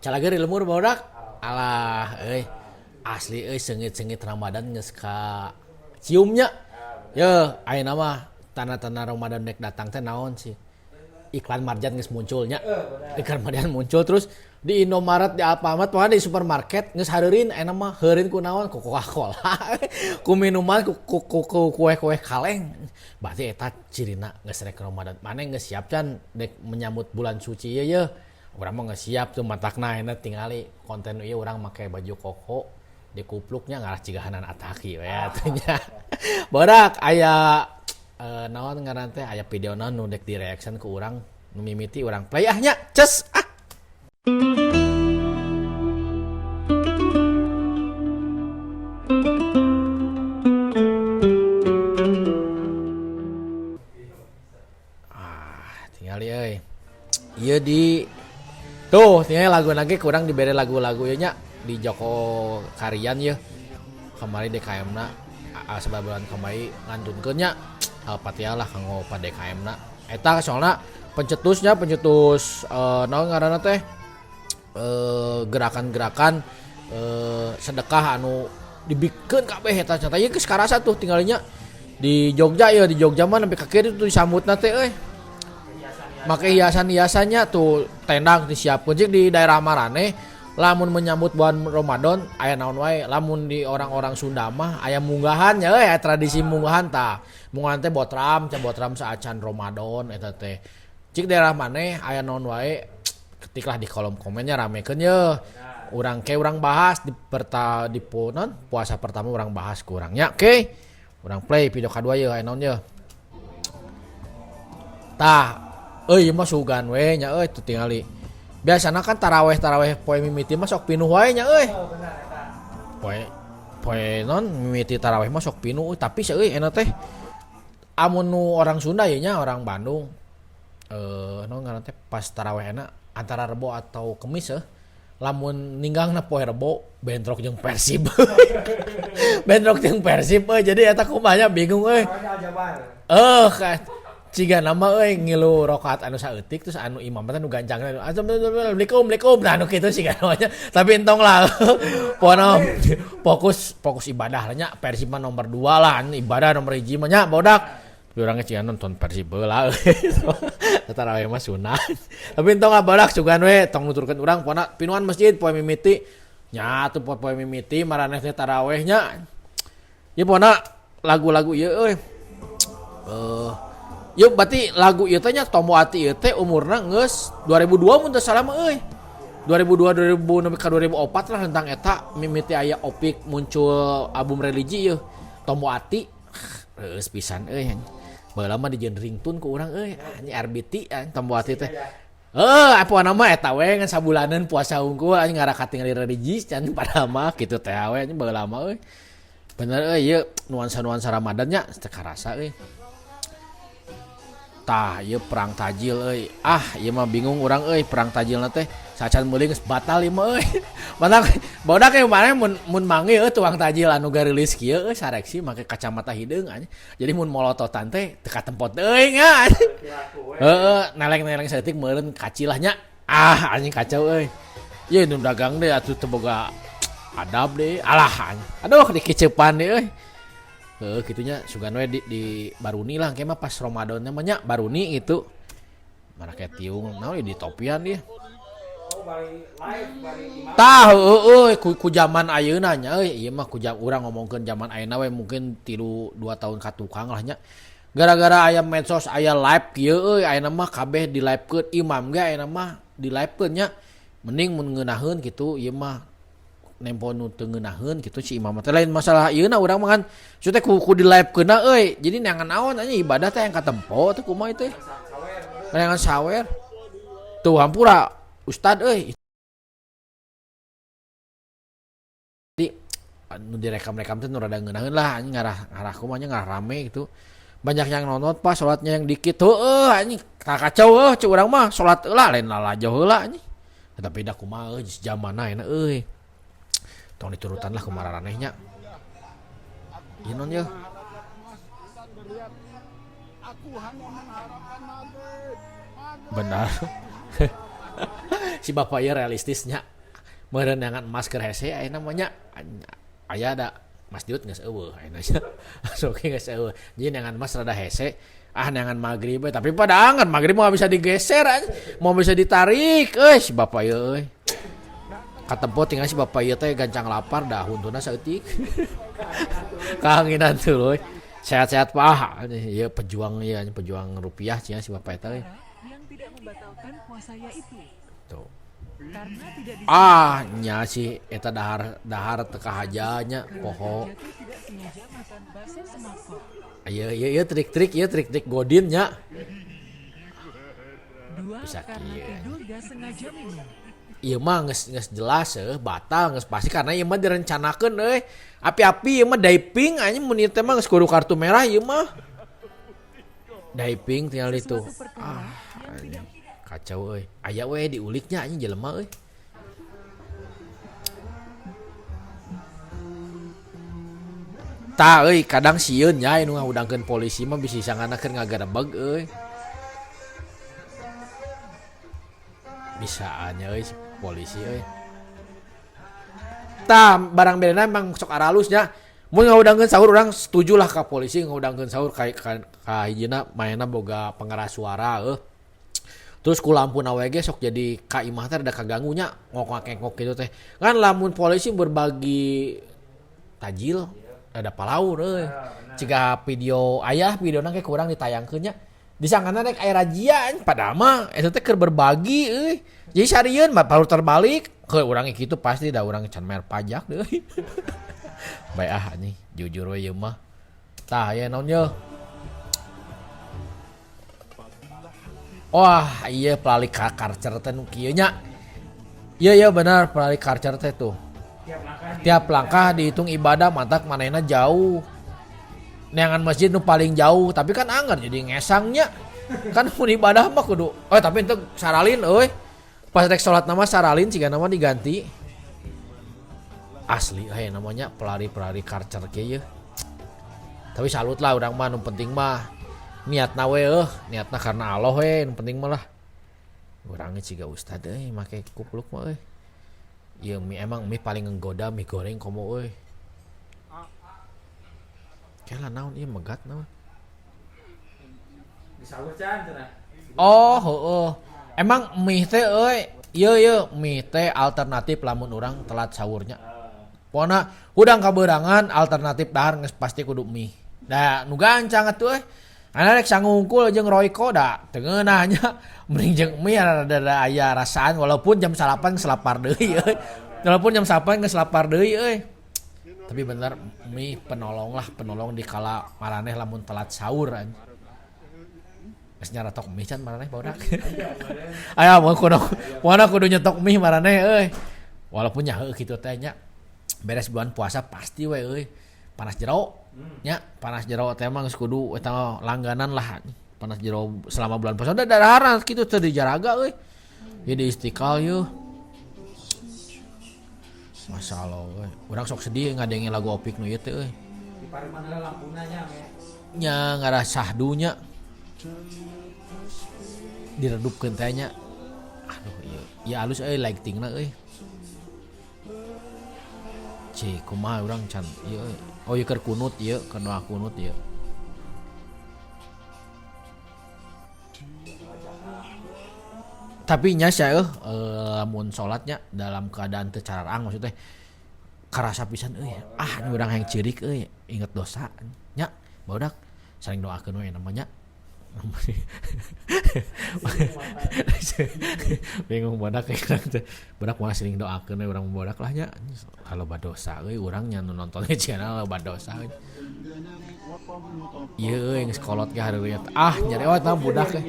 Calager lemur bodak. Alah, asli sengit-sengit Ramadan geus ka ciumnya. Ye, ayeuna mah tanda-tanda Ramadan dek datang teh naon sih? Iklan Marjan geus munculnya. Iklan Marjan muncul terus di Indomaret di Alfamart pokoknya di supermarket geus hareureun ayeuna mah heureun ku naon ku Coca-Cola. Ku minuman ku kue-kue kaleng. Berarti eta cirina geus rek Ramadan. Mane geus siap can dek menyambut bulan suci ieu ye. Urang mah geus siap tuh matakna ayeuna tingali konten ieu urang make baju koko di kupluknya ngarah cigahanan ataki we atunya. Bodak aya naon ngaran teh aya videona nu dek di reaction ku urang nu mimiti urang play nya ces ah. Tingali euy. Ieu di tuh tingali lagu lagi kurang dibere lagu-lagu ieu nya di Joko Karian ya kemarin DKM na sebab bulan kemarin ngantunkeun nya Alpatiah lah kanggo pa DKM na eta soalna pencetus naon ngaranna teh gerakan-gerakan sedekah anu dibikeun kabeh eta nya geus karasa tuh tinggalinya di Jogja ya di Jogja mah sampai ka kieu tuh disambutna teh make hiasan-hiasannya tuh tendang disiapkeun jeung di daerah Marane lamun menyambut bulan Ramadan aya naon wae lamun di orang-orang Sunda mah aya munggahan nya aya tradisi munggahan tah munggahan teh botram saacan Ramadan eta teh cik daerah maneh aya naon wae ketiklah di kolom komennya ramekeun ye urang bahas di puasa pertama urang bahas ku urang nya oke urang play video kadua ye aya naon ye tah ieu mah sugan we nya teu tingali biasana kan taraweh poe mimiti mah sok pinuh wae nya poe non mimiti taraweh mah sok pinuh tapi seueuy eta teh amun nu orang Sunda ye nya orang Bandung naon ngaran teh pas tarawehna antara Rebo atau Kemis lamun ninggangna poe Rebo bentrok jeung Persib jadi eta kumaha bingung kan ciga nama ngilu rokaat anu saeutik terus anu imam teh nu gancangna assalamualaikum nah anu kitu siga namanya tapi entong lah pokona fokus ibadah nya Persib mah nomor 2 lah ibadah nomor 1 mah nya bodak urang ciga nonton Persib heula tarawih mah sunat tapi entong lah bodak sugan we tong nuturkeun urang pokona pinuhan masjid poe mimiti nya atuh poe mimiti maraneh teh tarawih nya ieu pokona lagu-lagu ieu yuk berarti lagu ieu teh nya Tombo Ati ieu teh umurna geus 2002 mun teu salah mah 2002 2000 ka 2004 lah tentang eta mimiti aya Opik muncul album religi ieu Tombo Ati geus pisan baheula mah dijieun ringtone ku urang anjing RBT Tombo Ati teh apa nama eta we ngan sabulanan puasa unggul anjing ngarakat tinggal religi can padahal mah kitu teh we anjing baheula mah bener ieu nuansa-nuansa Ramadan nya teu karasa tah ieu perang tajil ieu mah bingung urang perang tajilna teh sacan meuli geus batal ieu mah mantap bodak ge mane mun manggih tuang tajil anu garilis kieu sareksi make kacamata hideung jadi mun molototan teh teu katempot teuing neleng-neleng saeutik meureun kacilah nya anjing kacau ieu nu dagang deh atuh teu boga adab deh alah aduh dikiceupan deh gitunya sugan we di Baruni lah kayak mah pas Ramadan namanya Baruni itu mana kayak tiung naon di topian dia tah ku zaman ayeuna nya ieu mah ku urang ngomongkeun zaman ayeuna we mungkin 2 tahun ka tukang lah nya gara-gara aya medsos aya live kieu ayeuna mah kabeh di livekeun imam ge ayeuna mah di livekeun nya mending mun ngeunaheun kitu ieu mah nempo nu teu ngeunaheun kitu si imam teh lain masalah ieuna urang mah kan teh ku di livekeunna jadi neangan naon anjing ibadah teh yang katempo teh kumaha teh neangan sawer tuh hampura ustad di nu direkam-rekam teh nu rada ngeunaheun lah anjing ngarah kumaha nya ngarah rame gitu banyak yang nonton pas salatnya yang dikit anjing kacau ceu urang mah salat heula lain lalajo heula anjing tapi da kumaha jamana euna tong diturutan lah kumararanehnya ieu non ye benar Si bapak ieu realistisnya meureun neangan masker hese aya namanya aya ada masjid geus eueuh ayeuna nya. Sok geus eueuh. Jadi neangan mas rada hese neangan magrib tapi pada angan magrib mau bisa digeser mau bisa ditarik si bapak ieu euy. Katempo tinggal si bapak ieu teh gancang lapar dah huntuna saeutik. Kaanginan tuluy. Sehat-sehat Pak. Ieu pejuang rupiah cenah si bapak eta euy. Yang tidak membatalkan puasanya itu. Tuh. Karena tidak Nya si eta dahar teu kahajanya poho. tidak sengaja makan bakso semangkok. Ieu trik-trik godin nya. Dua, Bisa karena kieu. tidur gak sengaja minum. Ieu mah geus jelas batal geus pasti karena ieu mah direncanakeun euy. Api-api ieu mah diving anjing mun ieu teh mah geus kudu kartu merah ieu mah. Diving tinggal itu. Suatu perkara yang tidak Kacau euy. Aya we diuliknya anjing jelema euy. Tah euy kadang sieun nya anu ngahudangkeun polisi mah bisi sangana keur ngagarebeg euy. Bisaanya euy si polisi euy. Tah barang bedana emang sok aralusnya. Mun ngahudangkeun sahur urang setuju lah ka polisi ngahudangkeun sahur ka hijina mainna boga pengeras suara Terus ku lampuna we ge sok jadi ka imah teh rada kaganggunya ngok-ngok kitu teh. Kan lamun polisi berbagi tajil ada palaur euy. Ciga videona ge kurang ditayangkeun nya. Disangana rek aya razia padahal mah eta teh keur berbagi euy. Jadi sarieun mah paur terbalik ke urang kitu pasti da urang can mer pajak deui. Bae anjing jujur we ieu mah. Tah aya naon ye? Wah, iya pelali karcer teh nu kieu nya. Iya benar pelali karcer teh tuh. Tiap langkah dihitung ibadah mantak manehna jauh. Neangan masjid nu paling jauh, tapi kan anggar jadi ngesangnya. Kan mun ibadah mah kudu. Tapi ente saralin euy. Pas rek salat nama saralin siga nama diganti. Asli namanya pelari karcer kieu. Tapi salut lah urang mah nu penting mah niatna we niatna karena Allah we nu penting mah lah. Urang ge ciga ustad make kupluk mah euy. Ieu emang mie paling nggoda mie goreng komo euy. Kela naon ieu megat naon? Disawur can cenah. Heueuh. Emang mie teh euy, ieu mie teh alternatif lamun urang telat sahurnya. Pokona hudang kabeurangan alternatif dahar geus pasti kudu mie. Da nu gancang atuh euy. Ana rek sangungkul jeung Royco da teu ngeunah nya mending jeung mie ada aya rasaan walaupun jam 8 geus lapar deui euy. Walaupun jam 8 geus lapar deui euy. Tapi bener mie penolong dikala maraneh lamun telat sahur anjing. Geus nyaratok mie can maraneh barudak. Aya mun kudu nyetok mie maraneh euy. Walaupun nya heuh kitu teh nya. Beres bulan puasa pasti we euy. Panas jero nya panas jero teh mah geus kudu eta langganan lah panas jero selama bulan puasa udah dadaharan kitu teh dijaraga euy. Ieu di Istiqlal yeuh. Masyaallah euy. Urang sok sedih ngadenge lagu Opik nu ieu teh euy. Di parimana lampuna nya me. Nya ngara sahdunya. Diredupkeun teh nya. Aduh ieu alus euy lightingna euy. Cik kumaha urang can ieu euy. Oh ieu keur kunut ieu, keur doa kunut ieu. Tapi nya sia lamun salatnya dalam keadaan teu cararang maksudnya karasa pisan euy. Ini urang hayang ceurik euy, inget dosa nya. Barudak saling doakeun we namanya. Bingung badak kayak teh. Badak mah sering doakeun we urang badak lah nya. Kalau badosa euy urang nya nu nonton channel badosa. Ieu euy geus kolot ge hareuy. Nyeri tah budak euy.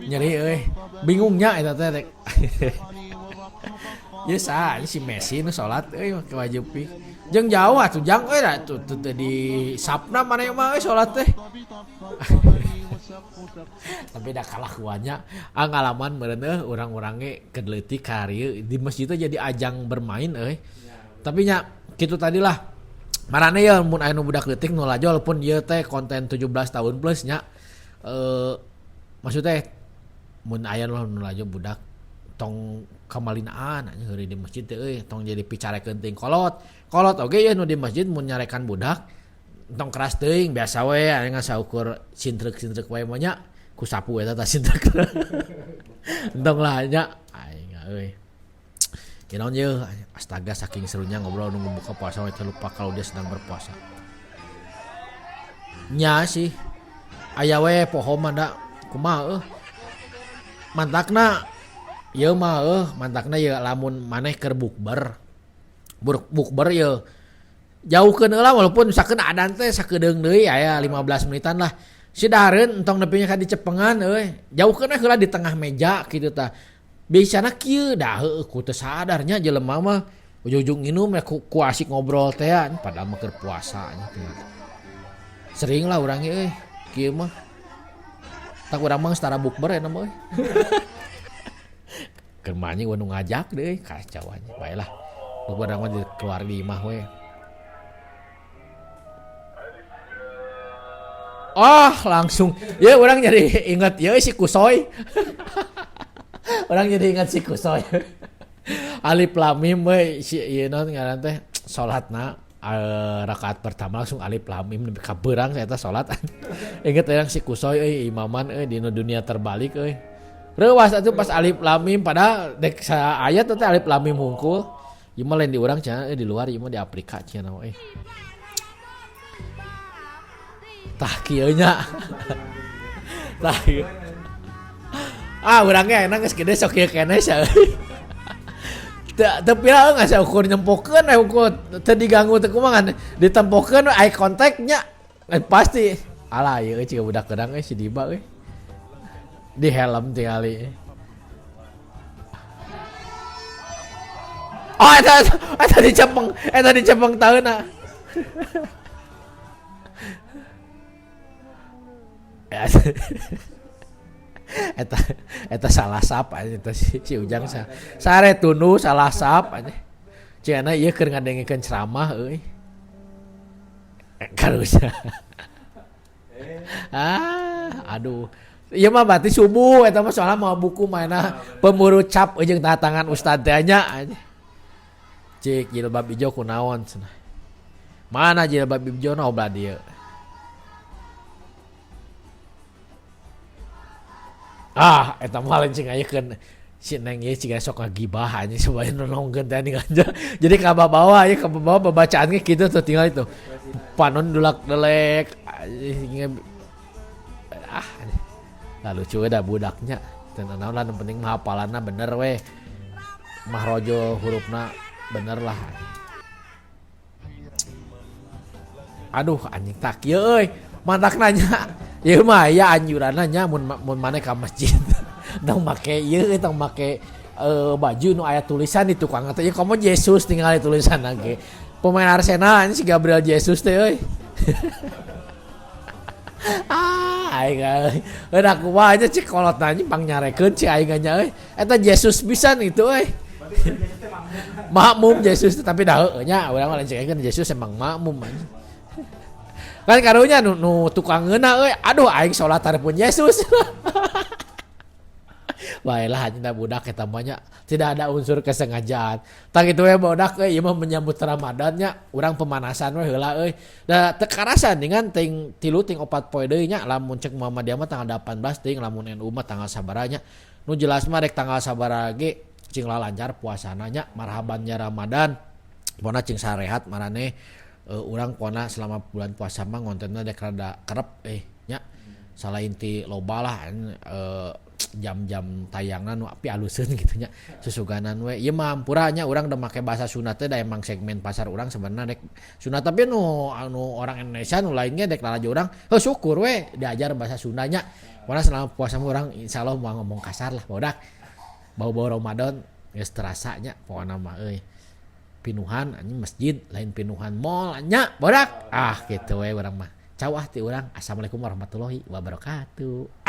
Nyeri euy. Bingung nya eta teh rek. Ieu saha si Messi nu salat euy make baju pink. Jeung jauh atuh jang euy da tuh di sapna maneh mah euy salat teh. Tapi dah kalah kuanya ngalaman meureun urang-urang ge kedeleutik ka rieu di masjid teh jadi ajang bermain euy. Tapi nya kitu tadilah marane ya mun aya nu budak leutik nu lajo walaupun ieu teh konten 17 tahun plus nya maksudnya mun aya nu lajo budak tong kamalinaan anjing heureuy di masjid teh euy tong jadi picarekeun teuing kolot oge ya nu di masjid mun nyarekan budak tong keras teuing biasa we aya ngasaukur sintreuk wae mah nya ku sapu eta tah sintreuk entong lah nya aing euy kinaon ye astaga saking serunya ngobrol nunggu buka puasa we lupa kalau dia sedang berpuasa nya sih aya we poho mah da kumaha mantakna ieu mah mantakna ye lamun maneh keur bukber ye jauhkeun heula walaupun misalkan adan teh sakedeung deui aya 15 menitan lah si dahareun entong nepinya ka dicepengan jauhkeun heula di tengah meja kitu tah biasana kieu da heueuh ku teu sadarnya jelema mah ujung-ujung nginum ku asik ngobrol teh padahal mah keur puasa nya sering lah urang ge kieu mah tak urang mah setara bukber eta mah keur manyi nu ngajak deui kacau anya baelah bukber mah keluar di imah we langsung ya orang jadi ingat ya si Kusoy orang jadi ingat si Kusoy alif lam mim we si ieu naon ngaran teh salatna rakaat pertama langsung alif lam mim nepi ka beurang eta salat inget yang si Kusoy imaman di dunia terbalik reuas atuh pas alif lam mim padahal dek sa ayat teh alif lam mim hungkul ieu mah lain di urang cenah di luar ieu mah di Afrika cenah tah kieu nya tah urang ge enak geus gede sok kieu keneh sia teu pira geus ukur nyempokeun ukur teu diganggu teu kumaha ditempokeun eye contact nya pasti alah ieu ciga budak keudang si Diba di helm tingali eta dicepeng taeuna eta salah sap eta si Ujang sare tunu salah sap cenah ieu keur ngadengkeun ceramah karunya aduh ieu mah berarti subuh eta mah soalna mau buku mainna pemburu cap jeung tangan ustad teh nya cik jilbab ijo kunaon cenah mana jilbab ijo na oblah dieu eta mah lain cing ayekeun si Neng ieu ciga sok ngagibah anjing supaya nolongkeun teh ganja. Jadi ka bawah babacaan ge kitu tuh tinggal itu. Panon dulak-delek lucu we da budaknya. Teu naon lah nu penting mah hafalanna bener we. Mahrojo hurufna bener lah. Aduh anjing tak ieu euy. Mantak nanya. Ieu mah aya anjuranna nya mun maneh ka masjid. Tong make ieu tong make baju nu aya tulisan di tukang teh ieu komo Yesus tinggal tulisanna ge. Pemain Arsenal si Gabriel Jesus teh euy. Aing euy kumaha aja cik kolot anjing pang nyarekeun ci aing nya euy. Eta Jesus pisan itu euy. Makmum Jesus tapi dah heueuh nya urang mah lain cikeun Jesus emang makmum anjing. Kan karunya nu tukang ngeuna euy aduh aing salat hareupeun Yesus. Baiklah hanya budak eta mah nya tidak ada unsur kesengajaan. Tang kitu we budak euy ieu mah menyambut Ramadan nya urang pemanasan we heula euy. Da teu karasan dengan ting 3 ting 4 poe deui nya lamun ceuk Muhammadiyah mah tanggal 18 ting lamun NU mah tanggal sabaraha nya. Nu jelas mah rek tanggal sabaraha ge cing lancar puasana nya marhabannya Ramadan. Pona cing sarehat marane urang pona selama bulan puasa mah ngontenna dek rada kerep nya. Salain ti loba lah jam-jam tayangna nu api aluseun kitu nya susuganan we ieu mah hampura nya urang da make bahasa Sunda teh da emang segmen pasar urang sebenarnya dek Sunda tapi nu orang Indonesia nu lain ge dek lalajo urang syukur we diajar bahasa Sundanya pona selama puasa mah urang insyaallah moal ngomong kasar lah bodak bau-bau Ramadan geus terasa nya pokona mah euy pinuhan anjing masjid lain pinuhan mall nya bodak kitu we urang mah cau ti urang assalamualaikum warahmatullahi wabarakatuh.